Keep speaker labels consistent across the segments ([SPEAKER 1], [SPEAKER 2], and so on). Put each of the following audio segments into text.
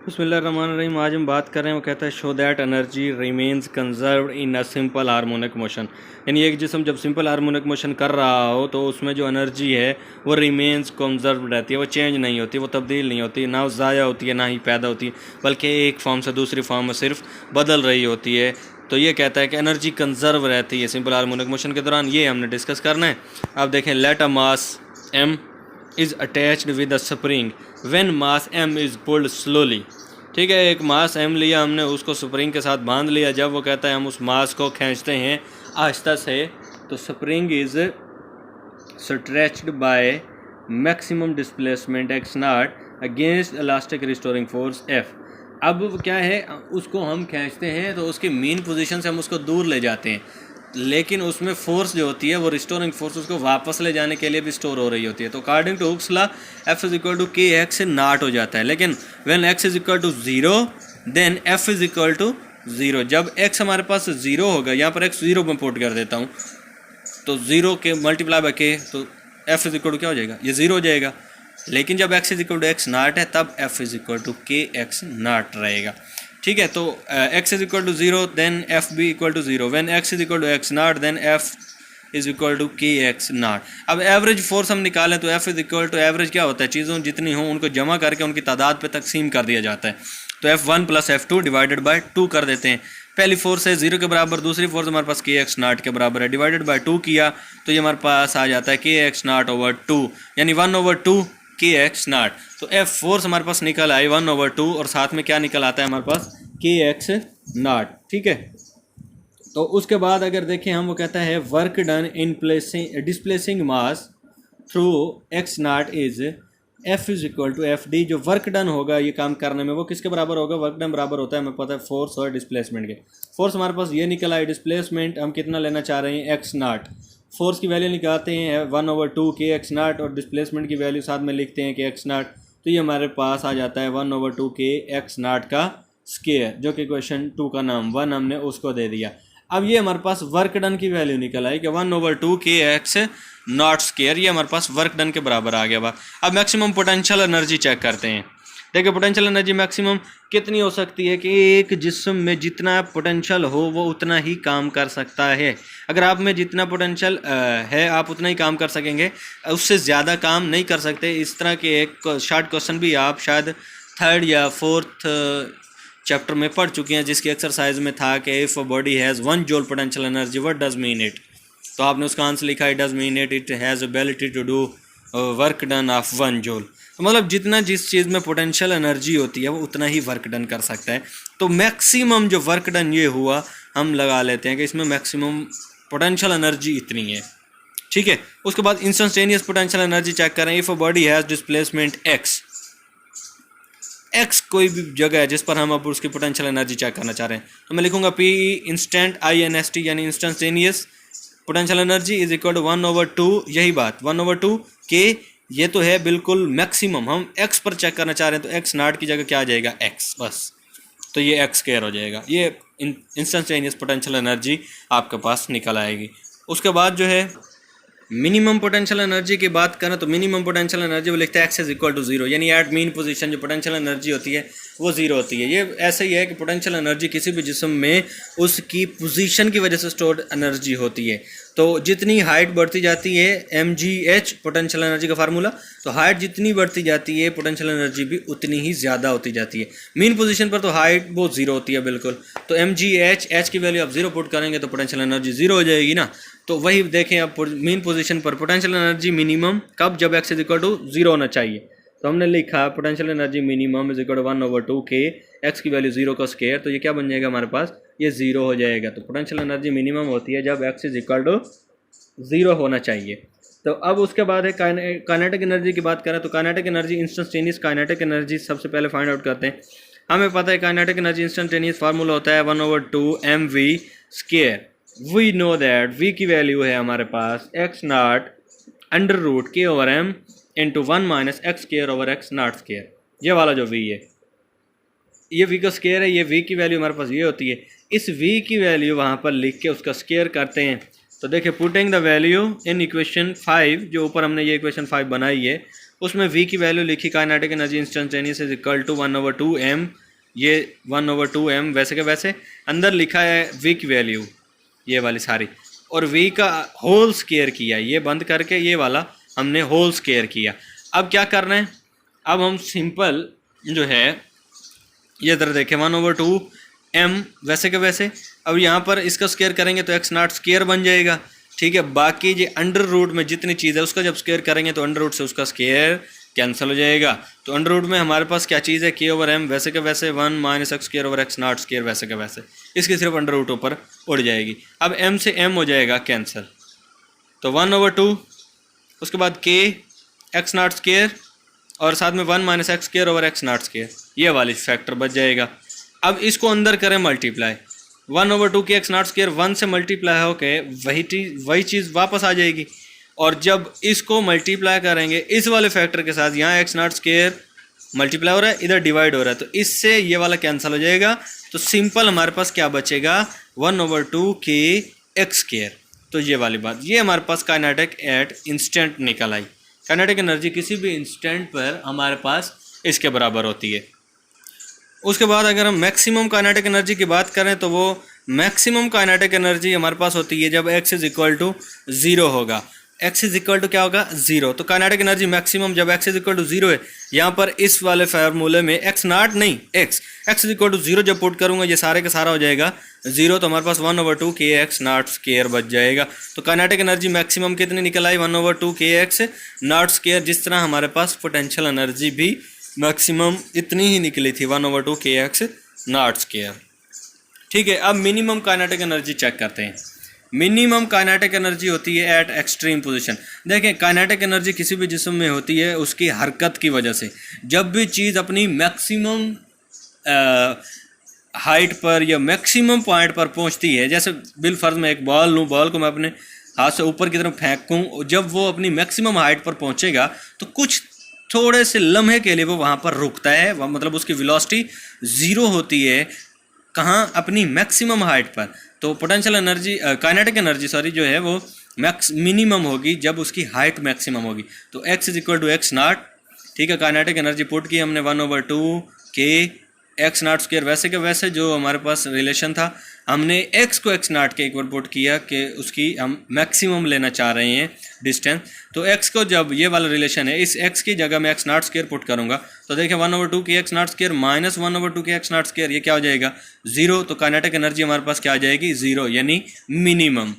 [SPEAKER 1] बिस्मिल्लाहिर्रहमानिर्रहीम। आज हम बात कर रहे हैं, वो कहता है show that energy remains conserved in a simple harmonic motion. यानी एक जिस्म जब सिंपल हार्मोनिक मोशन कर रहा हो तो उसमें जो एनर्जी है वो रिमेन्स कंजर्व रहती है, वो चेंज नहीं होती, वो तब्दील नहीं होती, ना वो ज़ाया होती है ना ही पैदा होती है, बल्कि एक फॉर्म से दूसरी फॉर्म में सिर्फ बदल रही होती है। तो ये कहता है कि एनर्जी कंजर्व रहती है सिंपल हार्मोनिक मोशन के दौरान। ये हमने डिस्कस करना है। आप देखें, let a mass m is attached with a spring when mass m is pulled slowly। ठीक है, एक मास m लिया हमने, उसको स्प्रिंग के साथ बांध लिया। जब वो कहता है हम उस मास को खींचते हैं आहिस्ता से, तो spring is stretched by maximum displacement x not against elastic restoring force f। अब क्या है, उसको हम खींचते हैं तो उसकी मेन पोजीशन से हम उसको दूर ले जाते हैं, लेकिन उसमें फोर्स जो होती है वो रिस्टोरिंग फोर्स उसको वापस ले जाने के लिए भी स्टोर हो रही होती है। तो according to Hooke's law F is equal to K X naught हो जाता है। लेकिन when X is equal to zero then F is equal to zero. जब एक्स हमारे पास ज़ीरो होगा, यहाँ पर एक्स ज़ीरो में पुट कर देता हूँ, तो ज़ीरो के मल्टीप्लाई बाय के, तो एफ इज इक्वल टू क्या हो जाएगा, ये ज़ीरो हो जाएगा। लेकिन जब X is equal to X naught है तब F is equal to K X naught रहेगा। ठीक है, तो x is equal to zero then F be equal to zero. When x is equal to X naught then F is equal to K X naught. अब average force हम निकालें तो F is equal to average क्या होता है, चीज़ों जितनी हों उनको जमा करके उनकी तादाद पे तकसीम कर दिया जाता है। तो F1 plus F2 divided by 2 कर देते हैं। पहली फोर्स है 0 के बराबर, दूसरी फोर्स हमारे पास के एक्स नॉट के बराबर है, डिवाइडेड बाय 2 किया तो ये हमारे पास आ जाता है के एक्स नॉट ओवर 2, यानी 1/2 के एक्स नॉट। तो एफ फोर्स हमारे पास निकल आई 1/2 और साथ में क्या निकल आता है हमारे पास, के एक्स नॉट। ठीक है, तो उसके बाद अगर देखें हम, वो कहता है work done in displacing mass through X naught is F is equal to F D. जो वर्क डन होगा ये काम करने में वो किसके बराबर होगा, वर्क डन बराबर होता है हमें पता है फोर्स और डिस्प्लेसमेंट के। फोर्स हमारे पास ये निकल आई, डिस्प्लेसमेंट हम कितना लेना चाह रहे हैं, एक्स नॉट। फोर्स की वैल्यू निकालते हैं 1/2 के एक्स नॉट और डिस्प्लेसमेंट की वैल्यू साथ में लिखते हैं कि एक्स नॉट। तो ये हमारे पास आ जाता है 1/2 के एक्स नॉट का स्केयर, जो कि क्वेश्चन 2 का नाम 1 हमने उसको दे दिया। अब ये हमारे पास वर्क डन की वैल्यू निकल आई कि 1/2 के एक्स नॉट स्केयर, ये हमारे पास वर्क डन के बराबर आ गया बा। अब मैक्सिमम पोटेंशियल एनर्जी चेक करते हैं। देखिए, पोटेंशियल एनर्जी मैक्सिमम कितनी हो सकती है कि एक जिस्म में जितना पोटेंशियल हो वो उतना ही काम कर सकता है। अगर आप में जितना पोटेंशियल है आप उतना ही काम कर सकेंगे, उससे ज़्यादा काम नहीं कर सकते। इस तरह के एक शॉर्ट क्वेश्चन भी आप शायद 3rd या 4th चैप्टर में पढ़ चुके हैं, जिसकी एक्सरसाइज में था कि if a body has 1 joule potential energy what does mean it. तो आपने उसका आंसर लिखा है does mean it has ability to do work done of 1 joule. तो मतलब जितना जिस चीज़ में पोटेंशियल एनर्जी होती है वो उतना ही वर्क डन कर सकता है। तो मैक्सिमम जो वर्क डन ये हुआ, हम लगा लेते हैं कि इसमें मैक्सिमम पोटेंशियल एनर्जी इतनी है। ठीक है, उसके बाद इंस्टेंटेनियस पोटेंशियल एनर्जी चेक करें। If a body has displacement x कोई भी जगह है जिस पर हम अब उसकी पोटेंशियल एनर्जी चेक करना चाह रहे हैं, तो मैं लिखूंगा पी इंस्टेंट INST यानी instantaneous potential energy is equal to 1/2, यही बात 1/2 के, ये तो है बिल्कुल मैक्सिमम। हम एक्स पर चेक करना चाह रहे हैं तो एक्स नॉट की जगह क्या आ जाएगा, एक्स बस, तो ये एक्स स्क्वायर हो जाएगा। ये इंस्टेंटेनियस पोटेंशियल एनर्जी आपके पास निकल आएगी। उसके बाद जो है मिनिमम पोटेंशियल एनर्जी की बात करें तो मिनिमम पोटेंशियल एनर्जी वो लिखता है X is equal to zero, यानी एट मीन पोजीशन जो पोटेंशियल एनर्जी होती है वो ज़ीरो होती है। ये ऐसे ही है कि पोटेंशियल एनर्जी किसी भी जिस्म में उसकी पोजीशन की वजह से स्टोर्ड एनर्जी होती है। तो जितनी हाइट बढ़ती जाती है mgh पोटेंशियल एनर्जी का फार्मूला, तो हाइट जितनी बढ़ती जाती है पोटेंशियल एनर्जी भी उतनी ही ज़्यादा होती जाती है। मीन पोजीशन पर तो हाइट वो ज़ीरो होती है बिल्कुल, तो mgh h की वैल्यू आप ज़ीरो पुट करेंगे तो पोटेंशियल एनर्जी ज़ीरो हो जाएगी ना। तो वही देखें अब मीन पोजीशन पर पोटेंशियल एनर्जी मिनिमम कब, जब x is equal to zero होना चाहिए। तो हमने लिखा potential energy minimum is equal to 1/2 के एक्स की वैल्यू ज़ीरो का स्क्वायर, तो ये क्या बन जाएगा हमारे पास, ये ज़ीरो हो जाएगा। तो पोटेंशियल एनर्जी मिनिमम होती है जब X is equal to zero होना चाहिए। तो अब उसके बाद है काइनेटिक एनर्जी की बात करें तो kinetic energy instantaneous kinetic energy सबसे पहले फाइंड आउट करते हैं। हमें पता है काइनेटिक एनर्जी इंस्टेंटेनियस फार्मूला होता है 1/2 mv square. We know that v की वैल्यू है हमारे पास x नॉट अंडर रूट के over m into 1 minus X square over X naught square. ये वाला जो v है ये v का स्क्वायर है, ये v की वैल्यू हमारे पास ये होती है। इस v की वैल्यू वहाँ पर लिख के उसका स्क्वायर करते हैं। तो देखिए putting the value in equation 5, जो ऊपर हमने ये इक्वेशन 5 बनाई है उसमें v की वैल्यू लिखी, kinetic energy instantaneous is equal to 1/2m, ये 1/2m वैसे के वैसे, अंदर लिखा है v की वैल्यू ये वाली सारी, और v का होल स्क्वायर किया, ये बंद करके ये वाला हमने होल स्क्वायर किया। अब क्या करना है, अब हम सिंपल जो है ये तरह देखें 1/2m वैसे के वैसे, अब यहाँ पर इसका स्क्वायर करेंगे तो x नॉट स्क्वायर बन जाएगा, ठीक है। बाकी ये अंडर रूट में जितनी चीज़ है उसका जब स्क्वायर करेंगे तो अंडर रूट से उसका स्क्वायर कैंसिल हो जाएगा। तो अंडर रूट में हमारे पास क्या चीज़ है, k/m वैसे के वैसे 1 - x² x नॉट स्क्वायर वैसे के वैसे, इसकी सिर्फ अंडर रूट ऊपर उड़ जाएगी। अब m से m हो जाएगा कैंसिल, तो 1/2, उसके बाद k x नॉट स्क्वायर और साथ में 1 - x² x नॉट स्क्वायर, ये वाली फैक्टर बच जाएगा। अब इसको अंदर करें मल्टीप्लाई, 1/2 के x नॉट स्क्वायर 1 से मल्टीप्लाई होके वही चीज़ वापस आ जाएगी। और जब इसको मल्टीप्लाई करेंगे इस वाले फैक्टर के साथ, यहाँ x नॉट स्क्वायर मल्टीप्लाई हो रहा है, इधर डिवाइड हो रहा है, तो इससे ये वाला कैंसिल हो जाएगा। तो सिंपल हमारे पास क्या बचेगा, 1/2 के x²। तो ये वाली बात, ये हमारे पास काइनेटिक एट इंस्टेंट निकल आई। काइनेटिक एनर्जी किसी भी इंस्टेंट पर हमारे पास इसके बराबर होती है। उसके बाद अगर हम मैक्सिमम काइनेटिक एनर्जी की बात करें तो वो मैक्सिमम काइनेटिक एनर्जी हमारे पास होती है जब x इज इक्वल टू 0 होगा। x इज इक्वल टू क्या होगा, 0। तो काइनेटिक एनर्जी मैक्सिमम जब x इज इक्वल टू 0 है, यहाँ पर इस वाले फार्मूले में x नॉट नहीं x इज इक्वल टू 0 जब पुट करूँगा ये सारे का सारा हो जाएगा 0, तो हमारे पास 1/2 के x नॉट स्क्वायर बच जाएगा। तो काइनेटिक एनर्जी मैक्सिमम कितनी निकल आई, 1/2 के x नॉट स्क्वायर। जिस तरह हमारे पास पोटेंशियल एनर्जी भी मैक्सिमम इतनी ही निकली थी, 1/2 के x नॉट स्क्वायर, ठीक है। अब मिनिमम काइनेटिक एनर्जी चेक करते हैं। मिनिमम काइनेटिक एनर्जी होती है एट एक्सट्रीम पोजीशन। देखें, काइनेटिक एनर्जी किसी भी जिस्म में होती है उसकी हरकत की वजह से। जब भी चीज़ अपनी मैक्सिमम हाइट पर या मैक्सिमम पॉइंट पर पहुंचती है, जैसे बिल फर्ज में एक बॉल लूँ, बॉल को मैं अपने हाथ से ऊपर की तरफ फेंकूँ, जब वो अपनी मैक्सिमम हाइट पर पहुंचेगा तो कुछ थोड़े से लम्हे के लिए वो वहाँ पर रुकता है, मतलब उसकी वेलोसिटी 0 होती है। कहाँ, अपनी मैक्सिमम हाइट पर। तो पोटेंशियल एनर्जी काइनेटिक एनर्जी जो है वो मिनिमम होगी जब उसकी हाइट मैक्सिमम होगी। तो x is equal to x naught, ठीक है। काइनेटिक एनर्जी पुट की हमने 1/2 के x नॉट स्क्वायर, वैसे के वैसे जो हमारे पास रिलेशन था, हमने x को x नॉट के इक्वल पुट किया कि उसकी हम मैक्सिमम लेना चाह रहे हैं डिस्टेंस। तो x को जब ये वाला रिलेशन है, इस x की जगह मैं x नॉट स्क्वायर पुट करूंगा तो देखिए 1/2 के x नॉट स्क्वायर माइनस 1/2 के x नॉट स्क्वायर, ये क्या हो जाएगा, 0। तो काइनेटिक एनर्जी हमारे पास क्या आ जाएगी, 0, यानी मिनिमम।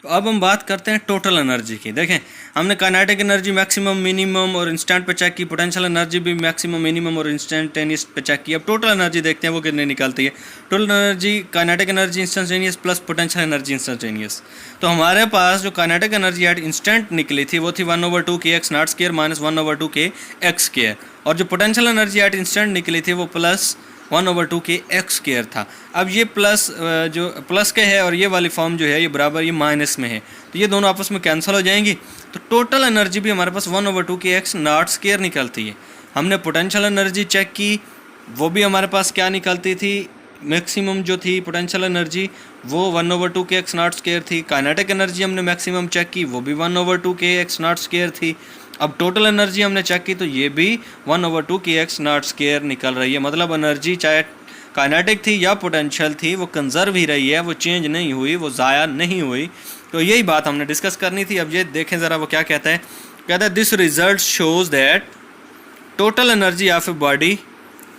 [SPEAKER 1] तो अब हम बात करते हैं टोटल एनर्जी की। देखें, हमने काइनेटिक एनर्जी मैक्सिमम, मिनिमम और इंस्टेंट पे चेक की, पोटेंशियल एनर्जी भी मैक्सिमम, मिनिमम और इंस्टेंटेनियस पे चेक की। अब टोटल एनर्जी देखते हैं वो कितने निकलती है। Total energy kinetic energy instantaneous plus potential energy instantaneous. तो हमारे पास जो काइनेटिक एनर्जी एट इंस्टेंट निकली थी वो थी 1/2 के x नॉट स्क्वायर माइनस 1/2 के x स्क्वायर, और जो पोटेंशियल एनर्जी एट इंस्टेंट निकली थी वो प्लस 1/2 के x स्क्वायर था। अब ये प्लस जो प्लस के है और ये वाली फॉर्म जो है ये बराबर, ये माइनस में है, तो ये दोनों आपस में कैंसिल हो जाएंगी। तो टोटल एनर्जी भी हमारे पास 1/2 के x नॉट स्क्वायर निकलती है। हमने पोटेंशियल एनर्जी चेक की, वो भी हमारे पास क्या निकलती थी, मैक्सिमम जो थी पोटेंशियल एनर्जी वो 1/2 के x नॉट स्क्वायर थी। काइनेटिक एनर्जी हमने मैक्सिमम चेक की, वो भी 1/2 के x नॉट स्क्वायर थी। अब टोटल एनर्जी हमने चेक की तो ये भी 1/2 की x नॉट स्क्वायर निकल रही है। मतलब एनर्जी चाहे काइनेटिक थी या पोटेंशियल थी वो कंजर्व ही रही है, वो चेंज नहीं हुई, वो ज़ाया नहीं हुई। तो यही बात हमने डिस्कस करनी थी। अब ये देखें ज़रा वो क्या कहता है। कहता है this result shows that total energy of a body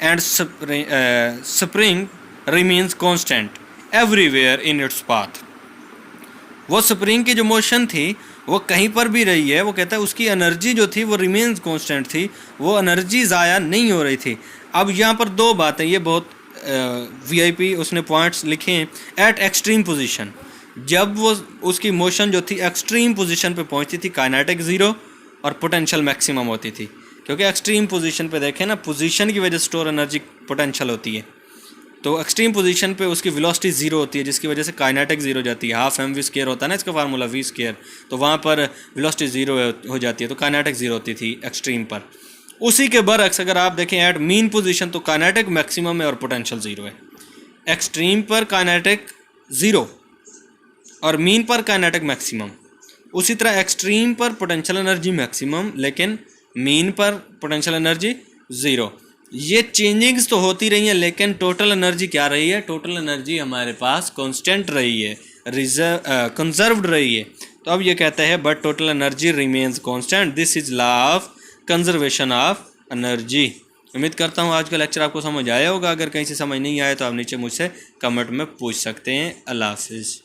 [SPEAKER 1] and spring remains constant everywhere in its path. वो स्प्रिंग की जो मोशन थी वो कहीं पर भी रही है, वो कहता है उसकी एनर्जी जो थी वो रिमेन्स कांस्टेंट थी, वो एनर्जी ज़ाया नहीं हो रही थी। अब यहाँ पर दो बातें, ये बहुत वीआईपी उसने पॉइंट्स लिखे हैं। एट एक्सट्रीम पोजीशन, जब वो उसकी मोशन जो थी एक्सट्रीम पोजीशन पे पहुँचती थी, काइनेटिक 0 और पोटेंशियल मैक्सिमम होती थी। क्योंकि एक्सट्रीम पोजीशन पे देखें ना, पोजीशन की वजह से स्टोर एनर्जी पोटेंशियल होती है। तो एक्सट्रीम पोजीशन पे उसकी वेलोसिटी 0 होती है, जिसकी वजह से काइनेटिक 0 हो जाती है। हाफ mv स्क्वायर होता है ना इसका फार्मूला, v स्क्वायर, तो वहाँ पर वेलोसिटी 0 हो जाती है, तो काइनेटिक 0 होती थी एक्सट्रीम पर। उसी के बरक्स अगर आप देखें एट मीन पोजीशन तो काइनेटिक मैक्सिमम है और पोटेंशियल 0 है। एक्सट्रीम पर काइनेटिक 0 और मीन पर काइनेटिक मैक्सिमम। उसी तरह एक्सट्रीम पर पोटेंशियल एनर्जी मैक्सिमम लेकिन मीन पर पोटेंशियल एनर्जी 0। ये चेंजिंग्स तो होती रही हैं, लेकिन टोटल एनर्जी क्या रही है? टोटल एनर्जी हमारे पास कांस्टेंट रही है, कंजर्व्ड रही है। तो अब ये कहता है but total energy remains constant, this is law of conservation of energy. उम्मीद करता हूँ आज का लेक्चर आपको समझ आया होगा। अगर कहीं से समझ नहीं आया तो आप नीचे मुझसे कमेंट में पूछ सकते हैं। अल्लाह हाफिज़।